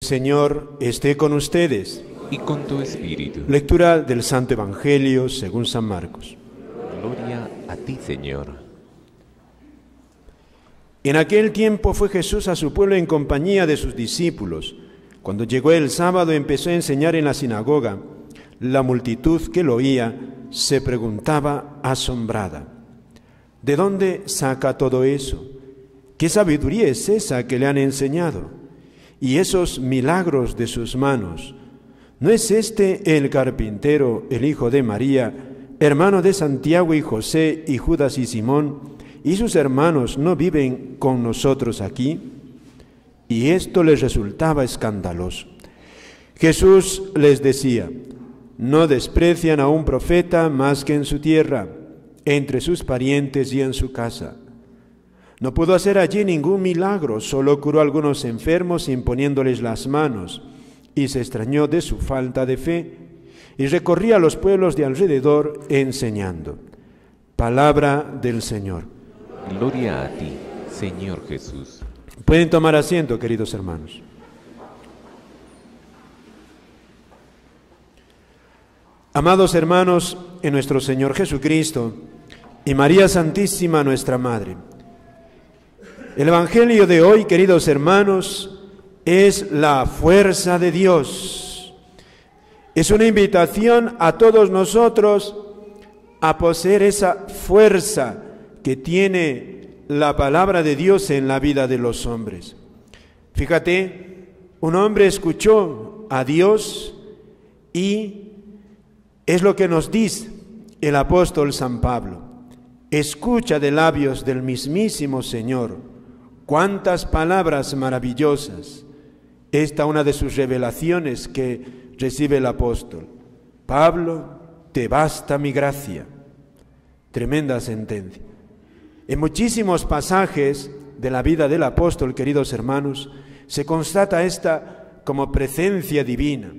El Señor esté con ustedes. Y con tu espíritu. Lectura del Santo Evangelio según San Marcos. Gloria a ti, Señor. En aquel tiempo fue Jesús a su pueblo en compañía de sus discípulos. Cuando llegó el sábado empezó a enseñar en la sinagoga. La multitud que lo oía se preguntaba asombrada: ¿de dónde saca todo eso? ¿Qué sabiduría es esa que le han enseñado? Y esos milagros de sus manos. ¿No es este el carpintero, el hijo de María, hermano de Santiago y José y Judas y Simón? ¿Y sus hermanos no viven con nosotros aquí? Y esto les resultaba escandaloso. Jesús les decía: no desprecian a un profeta más que en su tierra, entre sus parientes y en su casa. No pudo hacer allí ningún milagro, solo curó a algunos enfermos imponiéndoles las manos, y se extrañó de su falta de fe, y recorría los pueblos de alrededor enseñando. Palabra del Señor. Gloria a ti, Señor Jesús. Pueden tomar asiento, queridos hermanos. Amados hermanos, en nuestro Señor Jesucristo y María Santísima, nuestra Madre, el Evangelio de hoy, queridos hermanos, es la fuerza de Dios. Es una invitación a todos nosotros a poseer esa fuerza que tiene la palabra de Dios en la vida de los hombres. Fíjate, un hombre escuchó a Dios y es lo que nos dice el apóstol San Pablo. Escucha de labios del mismísimo Señor. Cuántas palabras maravillosas. Esta una de sus revelaciones que recibe el apóstol. Pablo, te basta mi gracia. Tremenda sentencia. En muchísimos pasajes de la vida del apóstol, queridos hermanos, se constata esta como presencia divina.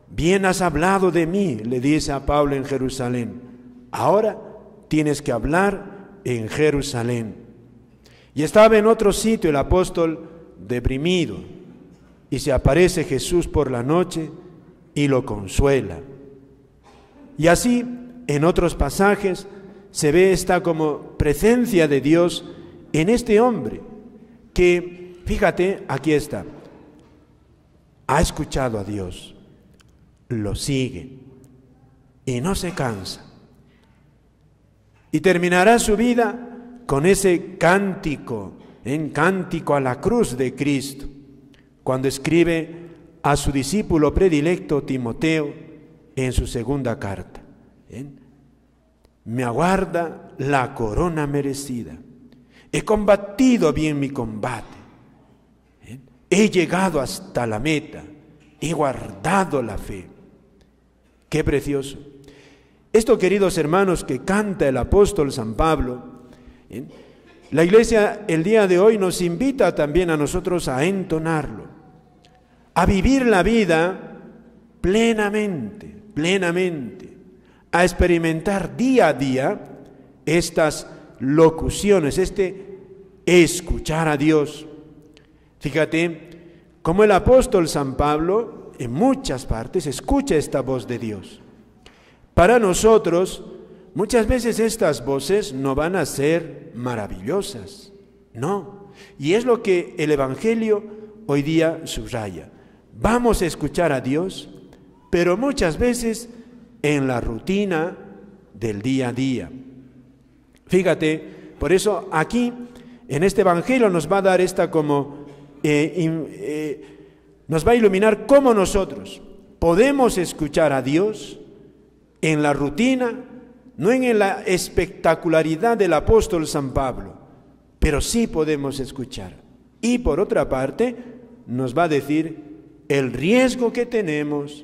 Bien has hablado de mí, le dice a Pablo en Jerusalén. Ahora tienes que hablar en Jerusalén. Y estaba en otro sitio el apóstol deprimido, y se aparece Jesús por la noche y lo consuela. Y así, en otros pasajes, se ve esta como presencia de Dios en este hombre, que, fíjate, aquí está, ha escuchado a Dios, lo sigue y no se cansa. Y terminará su vida con ese cántico, en cántico a la cruz de Cristo, cuando escribe a su discípulo predilecto Timoteo en su segunda carta. Me aguarda la corona merecida. He combatido bien mi combate. He llegado hasta la meta. He guardado la fe. Qué precioso. Esto, queridos hermanos, que canta el apóstol San Pablo, la Iglesia el día de hoy nos invita también a nosotros a entonarlo, a vivir la vida plenamente, a experimentar día a día estas locuciones, escuchar a Dios. Fíjate cómo el apóstol San Pablo en muchas partes escucha esta voz de Dios. Para nosotros, muchas veces estas voces no van a ser maravillosas, no. Y es lo que el Evangelio hoy día subraya. Vamos a escuchar a Dios, pero muchas veces en la rutina del día a día. Fíjate, por eso aquí, en este Evangelio nos va a dar esta como, nos va a iluminar cómo nosotros podemos escuchar a Dios en la rutina, no en la espectacularidad del apóstol San Pablo, pero sí podemos escuchar. Y por otra parte, nos va a decir el riesgo que tenemos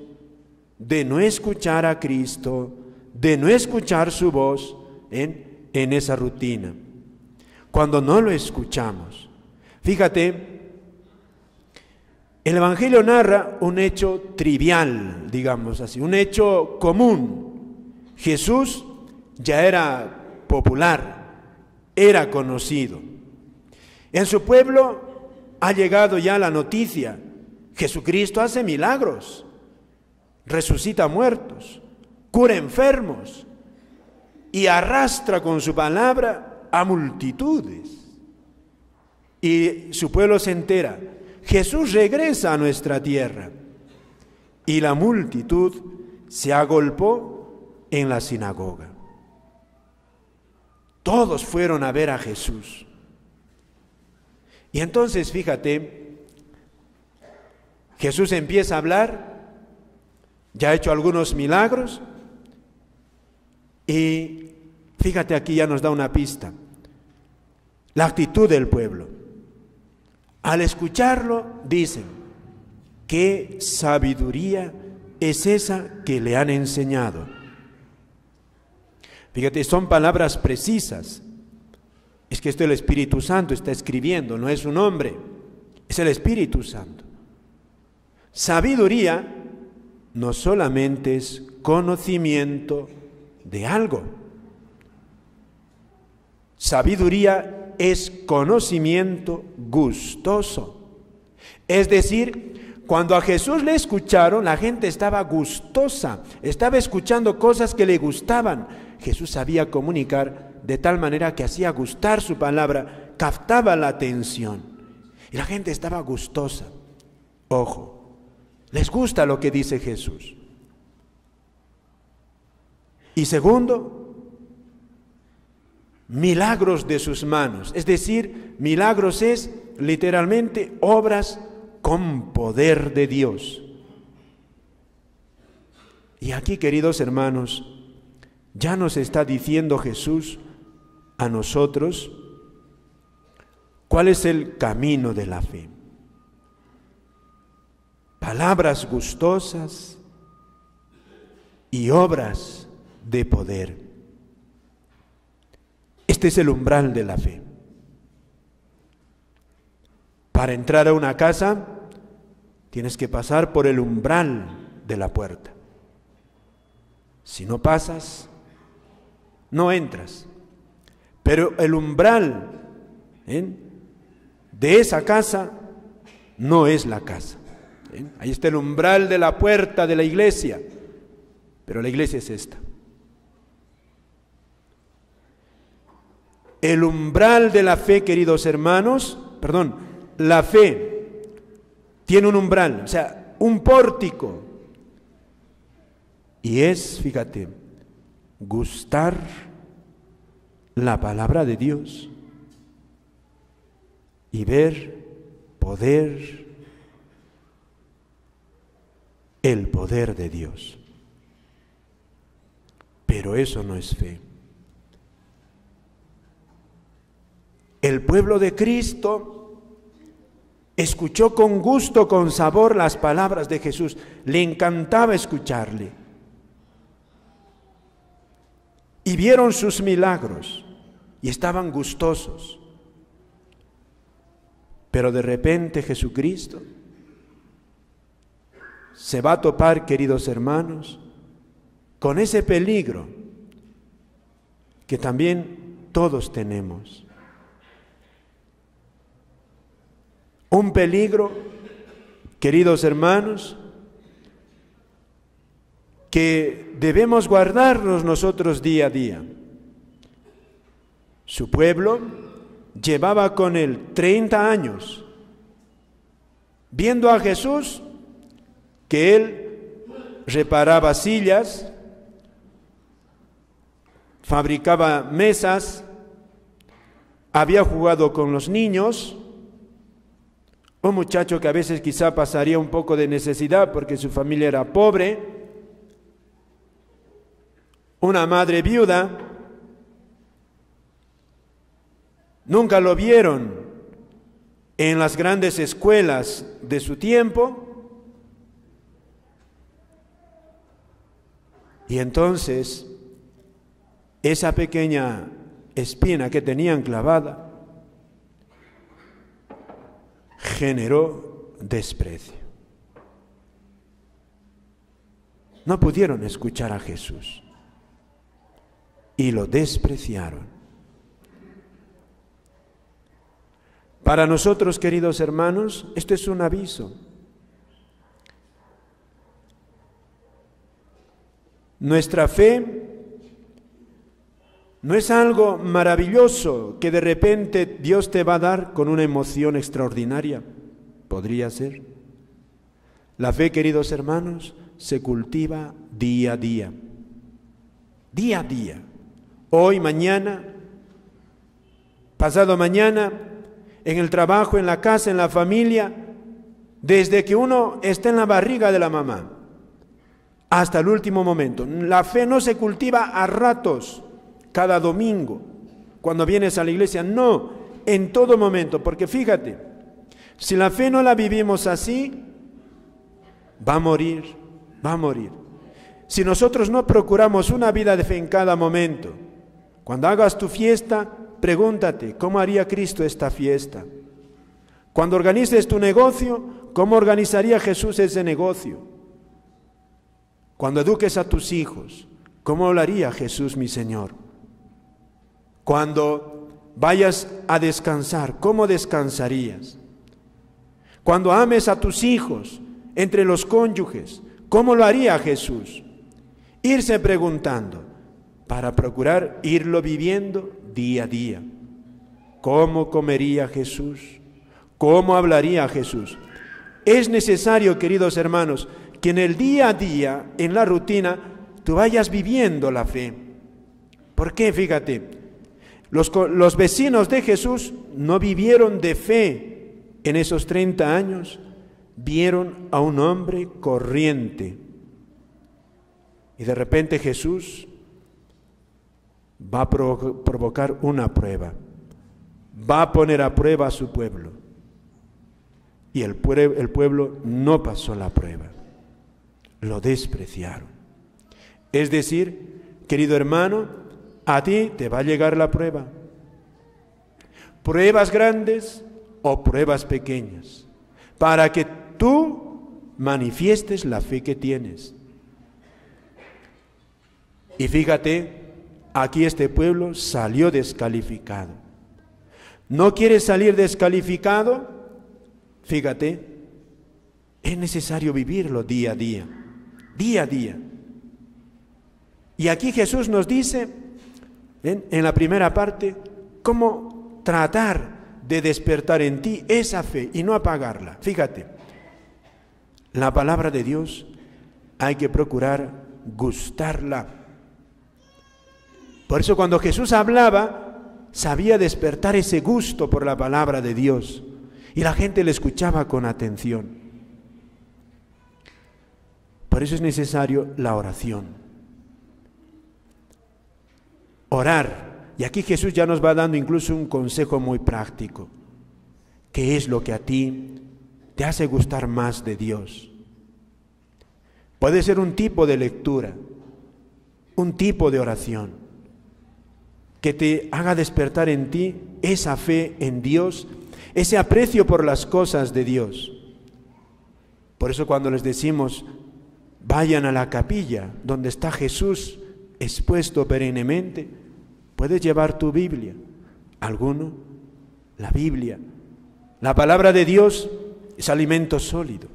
de no escuchar a Cristo, de no escuchar su voz en esa rutina. Cuando no lo escuchamos. Fíjate, el Evangelio narra un hecho trivial, digamos así, un hecho común. Jesús ya era popular, era conocido. En su pueblo ha llegado ya la noticia. Jesucristo hace milagros, resucita muertos, cura enfermos y arrastra con su palabra a multitudes. Y su pueblo se entera. Jesús regresa a nuestra tierra y la multitud se agolpó en la sinagoga. Todos fueron a ver a Jesús. Y entonces, fíjate, Jesús empieza a hablar, ya ha hecho algunos milagros, y fíjate, aquí ya nos da una pista, la actitud del pueblo. Al escucharlo, dicen, ¿qué sabiduría es esa que le han enseñado? Fíjate, son palabras precisas. Es que esto el Espíritu Santo está escribiendo, no es un hombre, es el Espíritu Santo. Sabiduría no solamente es conocimiento de algo. Sabiduría es conocimiento gustoso. Es decir, cuando a Jesús le escucharon, la gente estaba gustosa, estaba escuchando cosas que le gustaban. Jesús sabía comunicar de tal manera que hacía gustar su palabra, captaba la atención. Y la gente estaba gustosa. Ojo, les gusta lo que dice Jesús. Y segundo, milagros de sus manos. Es decir, milagros es literalmente obras con poder de Dios. Y aquí, queridos hermanos, ya nos está diciendo Jesús a nosotros cuál es el camino de la fe. Palabras gustosas y obras de poder. Este es el umbral de la fe. Para entrar a una casa tienes que pasar por el umbral de la puerta. Si no pasas, no entras. Pero el umbral de esa casa no es la casa. Ahí está el umbral de la puerta de la iglesia, pero la iglesia es esta. El umbral de la fe, queridos hermanos, la fe tiene un umbral, o sea, un pórtico. Y es, fíjate, gustar la palabra de Dios y ver el poder de Dios. Pero eso no es fe. El pueblo de Cristo escuchó con gusto, con sabor las palabras de Jesús. Le encantaba escucharle. Y vieron sus milagros y estaban gustosos. Pero de repente Jesucristo se va a topar, queridos hermanos, con ese peligro que también todos tenemos. Un peligro, queridos hermanos, que debemos guardarnos nosotros día a día. Su pueblo llevaba con él 30 años viendo a Jesús que él reparaba sillas, fabricaba mesas, había jugado con los niños, un muchacho que a veces quizá pasaría un poco de necesidad porque su familia era pobre, una madre viuda. Nunca lo vieron en las grandes escuelas de su tiempo. Y entonces, esa pequeña espina que tenían clavada generó desprecio. No pudieron escuchar a Jesús y lo despreciaron. Para nosotros, queridos hermanos, esto es un aviso. Nuestra fe no es algo maravilloso que de repente Dios te va a dar con una emoción extraordinaria. Podría ser. La fe, queridos hermanos, se cultiva día a día. Día a día. Hoy, mañana, pasado mañana, en el trabajo, en la casa, en la familia, desde que uno está en la barriga de la mamá hasta el último momento. La fe no se cultiva a ratos, cada domingo, cuando vienes a la iglesia, no, en todo momento, porque fíjate, si la fe no la vivimos así, va a morir, va a morir. Si nosotros no procuramos una vida de fe en cada momento, cuando hagas tu fiesta, pregúntate, ¿cómo haría Cristo esta fiesta? Cuando organices tu negocio, ¿cómo organizaría Jesús ese negocio? Cuando eduques a tus hijos, ¿cómo lo haría Jesús mi Señor? Cuando vayas a descansar, ¿cómo descansarías? Cuando ames a tus hijos, entre los cónyuges, ¿cómo lo haría Jesús? Irse preguntando, para procurar irlo viviendo día a día. ¿Cómo comería Jesús? ¿Cómo hablaría Jesús? Es necesario, queridos hermanos, que en el día a día, en la rutina, tú vayas viviendo la fe. ¿Por qué? Fíjate, los vecinos de Jesús no vivieron de fe en esos 30 años, vieron a un hombre corriente. Y de repente Jesús va a provocar una prueba, va a poner a prueba a su pueblo. Y el pueblo no pasó la prueba, lo despreciaron. Es decir, querido hermano, a ti te va a llegar la prueba. Pruebas grandes o pruebas pequeñas, para que tú manifiestes la fe que tienes. Y fíjate, aquí este pueblo salió descalificado. ¿No quieres salir descalificado? Fíjate, es necesario vivirlo día a día, día a día. Y aquí Jesús nos dice, en la primera parte, cómo tratar de despertar en ti esa fe y no apagarla. Fíjate, la palabra de Dios hay que procurar gustarla. Por eso cuando Jesús hablaba, sabía despertar ese gusto por la palabra de Dios y la gente le escuchaba con atención. Por eso es necesario la oración. Orar. Y aquí Jesús ya nos va dando incluso un consejo muy práctico. ¿Qué es lo que a ti te hace gustar más de Dios? Puede ser un tipo de lectura, un tipo de oración, que te haga despertar en ti esa fe en Dios, ese aprecio por las cosas de Dios. Por eso cuando les decimos, vayan a la capilla donde está Jesús expuesto perennemente, puedes llevar tu Biblia. Alguno, la Biblia. La palabra de Dios es alimento sólido.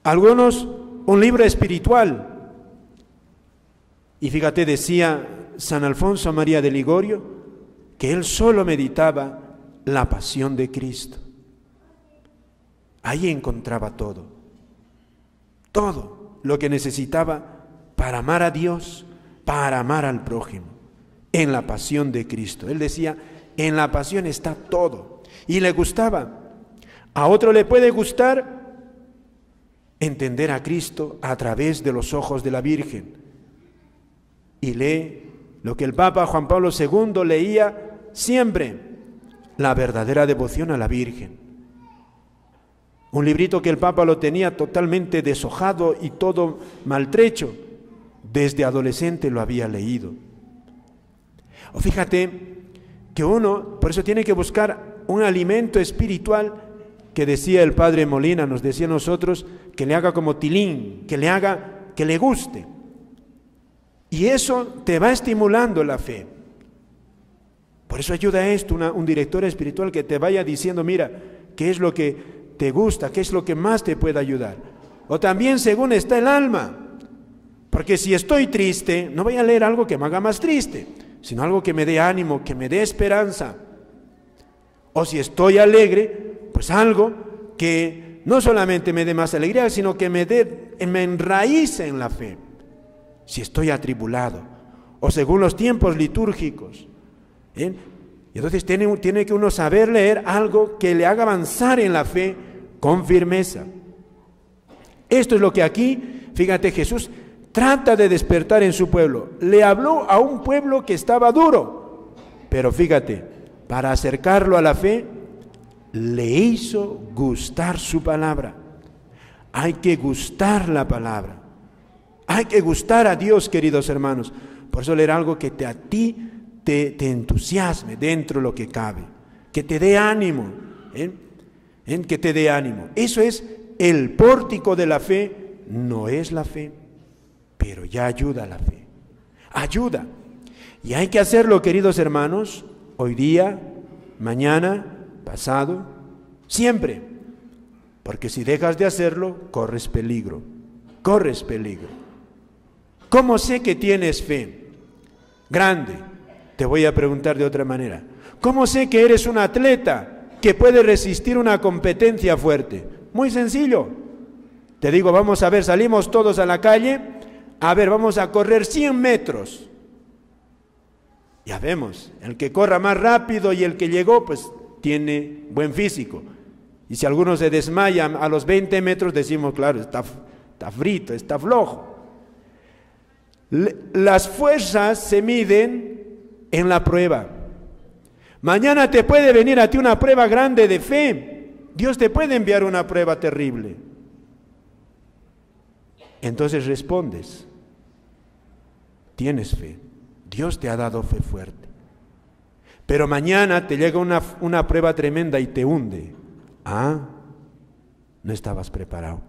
Algunos, un libro espiritual. Y fíjate, decía San Alfonso María de Ligorio, que él solo meditaba la pasión de Cristo. Ahí encontraba todo lo que necesitaba para amar a Dios, para amar al prójimo, en la pasión de Cristo. Él decía, en la pasión está todo, y le gustaba. A otro le puede gustar entender a Cristo a través de los ojos de la Virgen, y lee lo que el Papa Juan Pablo II leía siempre, la verdadera devoción a la Virgen. Un librito que el Papa lo tenía totalmente deshojado y todo maltrecho. Desde adolescente lo había leído. O fíjate que uno, por eso tiene que buscar un alimento espiritual que decía el Padre Molina, nos decía a nosotros, que le haga como tilín, que le haga, que le guste. Y eso te va estimulando la fe. Por eso ayuda esto, un director espiritual que te vaya diciendo, mira, qué es lo que te gusta, qué es lo que más te puede ayudar. O también según está el alma. Porque si estoy triste, no voy a leer algo que me haga más triste, sino algo que me dé ánimo, que me dé esperanza. O si estoy alegre, pues algo que no solamente me dé más alegría, sino que me enraíce en la fe. Si estoy atribulado, o según los tiempos litúrgicos, ¿eh? Y entonces tiene que uno saber leer algo que le haga avanzar en la fe con firmeza. Esto es lo que aquí, fíjate, Jesús trata de despertar en su pueblo. Le habló a un pueblo que estaba duro, pero fíjate, para acercarlo a la fe, le hizo gustar su palabra. Hay que gustar la palabra. Hay que gustar a Dios, queridos hermanos. Por eso leer algo que a ti te entusiasme dentro de lo que cabe, que te dé ánimo, que te dé ánimo. Eso es el pórtico de la fe, no es la fe, pero ya ayuda a la fe, ayuda. Y hay que hacerlo, queridos hermanos, hoy día, mañana, pasado, siempre, porque si dejas de hacerlo, corres peligro, corres peligro. ¿Cómo sé que tienes fe? Grande. Te voy a preguntar de otra manera. ¿Cómo sé que eres un atleta que puede resistir una competencia fuerte? Muy sencillo. Te digo, vamos a ver, salimos todos a la calle, a ver, vamos a correr 100 metros. Ya vemos, el que corra más rápido y el que llegó, pues tiene buen físico. Y si alguno se desmaya a los 20 metros, decimos, claro, está frito, está flojo. Las fuerzas se miden en la prueba. Mañana te puede venir a ti una prueba grande de fe. Dios te puede enviar una prueba terrible. Entonces respondes. Tienes fe. Dios te ha dado fe fuerte. Pero mañana te llega una prueba tremenda y te hunde. No estabas preparado.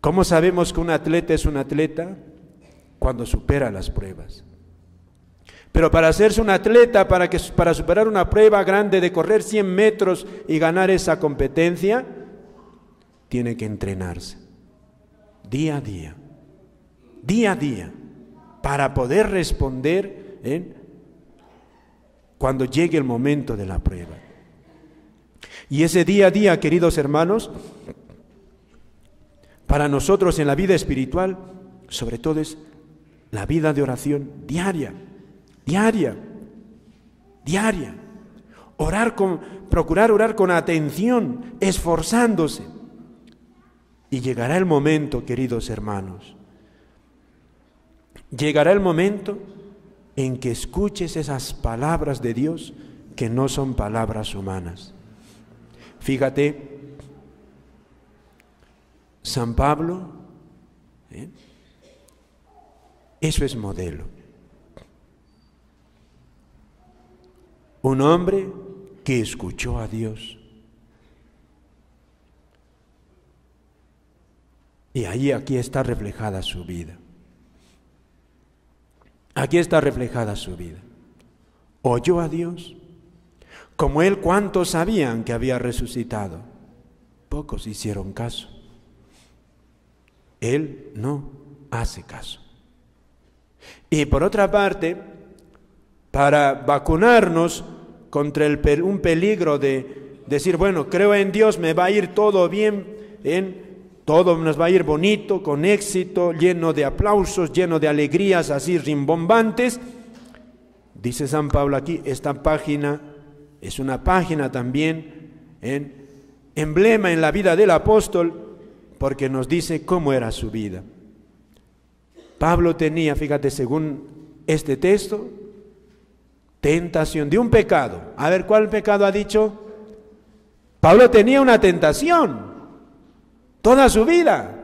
¿Cómo sabemos que un atleta es un atleta? Cuando supera las pruebas. Pero para hacerse un atleta, para superar una prueba grande de correr 100 metros y ganar esa competencia, tiene que entrenarse día a día, para poder responder cuando llegue el momento de la prueba. Y ese día a día, queridos hermanos, para nosotros en la vida espiritual, sobre todo es la vida de oración diaria. Procurar orar con atención, esforzándose. Y llegará el momento, queridos hermanos, llegará el momento en que escuches esas palabras de Dios que no son palabras humanas. Fíjate, San Pablo, eso es modelo. Un hombre que escuchó a Dios. Y aquí está reflejada su vida. Aquí está reflejada su vida. Oyó a Dios. Como él, ¿cuántos sabían que había resucitado? Pocos hicieron caso. Él no hace caso. Y por otra parte, para vacunarnos contra un peligro de decir, bueno, creo en Dios, me va a ir todo bien, todo nos va a ir bonito, con éxito, lleno de aplausos, lleno de alegrías así rimbombantes. Dice San Pablo aquí, esta página es una página también emblema en la vida del apóstol, porque nos dice cómo era su vida. Pablo tenía, fíjate, según este texto, tentación de un pecado. A ver, ¿cuál pecado ha dicho? Pablo tenía una tentación toda su vida,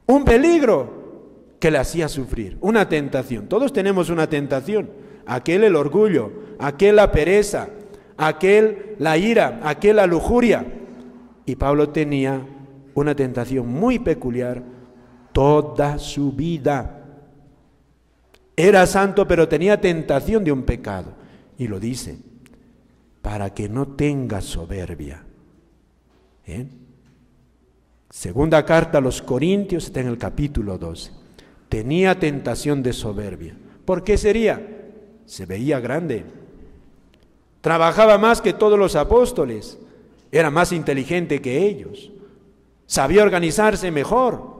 un peligro que le hacía sufrir, una tentación. Todos tenemos una tentación, aquel el orgullo, aquel la pereza, aquel la ira, aquel la lujuria. Y Pablo tenía una tentación muy peculiar toda su vida. Era santo, pero tenía tentación de un pecado. Y lo dice, para que no tenga soberbia. Segunda carta a los Corintios, está en el capítulo 12. Tenía tentación de soberbia. ¿Por qué sería? Se veía grande. Trabajaba más que todos los apóstoles. Era más inteligente que ellos. Sabía organizarse mejor.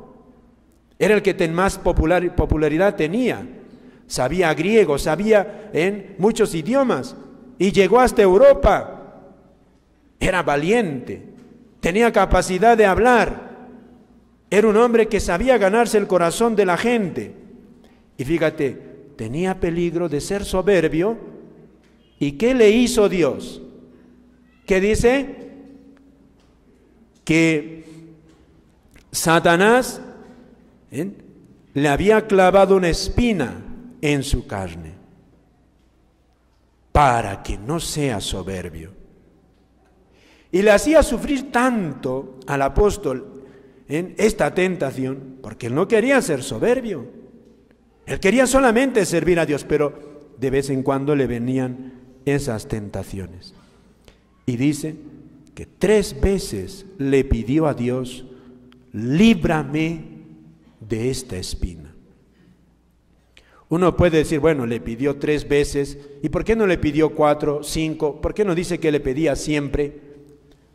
Era el que más popularidad tenía. Sabía griego, sabía en muchos idiomas. Y llegó hasta Europa. Era valiente. Tenía capacidad de hablar. Era un hombre que sabía ganarse el corazón de la gente. Y fíjate, tenía peligro de ser soberbio. ¿Y qué le hizo Dios? ¿Qué dice? Que Satanás le había clavado una espina en su carne para que no sea soberbio. Y le hacía sufrir tanto al apóstol en esta tentación, porque él no quería ser soberbio. Él quería solamente servir a Dios, pero de vez en cuando le venían esas tentaciones. Y dice que 3 veces le pidió a Dios: líbrame de esta espina. Uno puede decir, bueno, le pidió 3 veces, ¿y por qué no le pidió 4, 5? ¿Por qué no dice que le pedía siempre?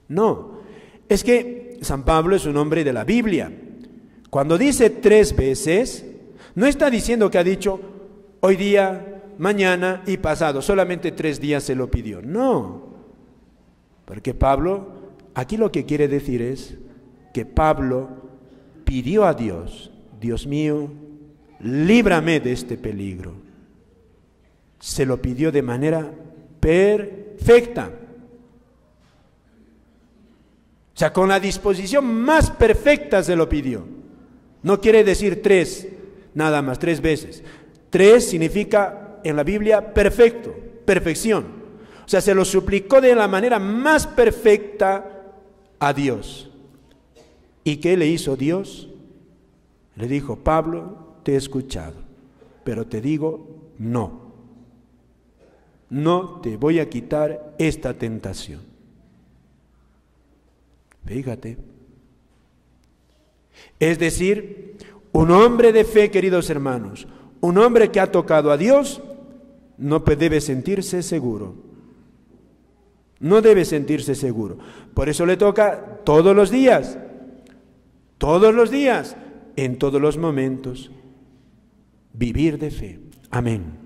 No, es que San Pablo es un hombre de la Biblia. Cuando dice 3 veces, no está diciendo que ha dicho hoy día, mañana y pasado, solamente 3 días se lo pidió. No, porque Pablo, aquí lo que quiere decir es que Pablo pidió a Dios: Dios mío, líbrame de este peligro. Se lo pidió de manera perfecta. O sea, con la disposición más perfecta se lo pidió. No quiere decir 3, nada más, 3 veces. 3 significa en la Biblia perfecto, perfección. O sea, se lo suplicó de la manera más perfecta a Dios. ¿Y qué le hizo Dios? Le dijo: Pablo, te he escuchado, pero te digo no. No te voy a quitar esta tentación. Fíjate. Es decir, un hombre de fe, queridos hermanos, un hombre que ha tocado a Dios, no debe sentirse seguro. No debe sentirse seguro. Por eso le toca todos los días, en todos los momentos, vivir de fe. Amén.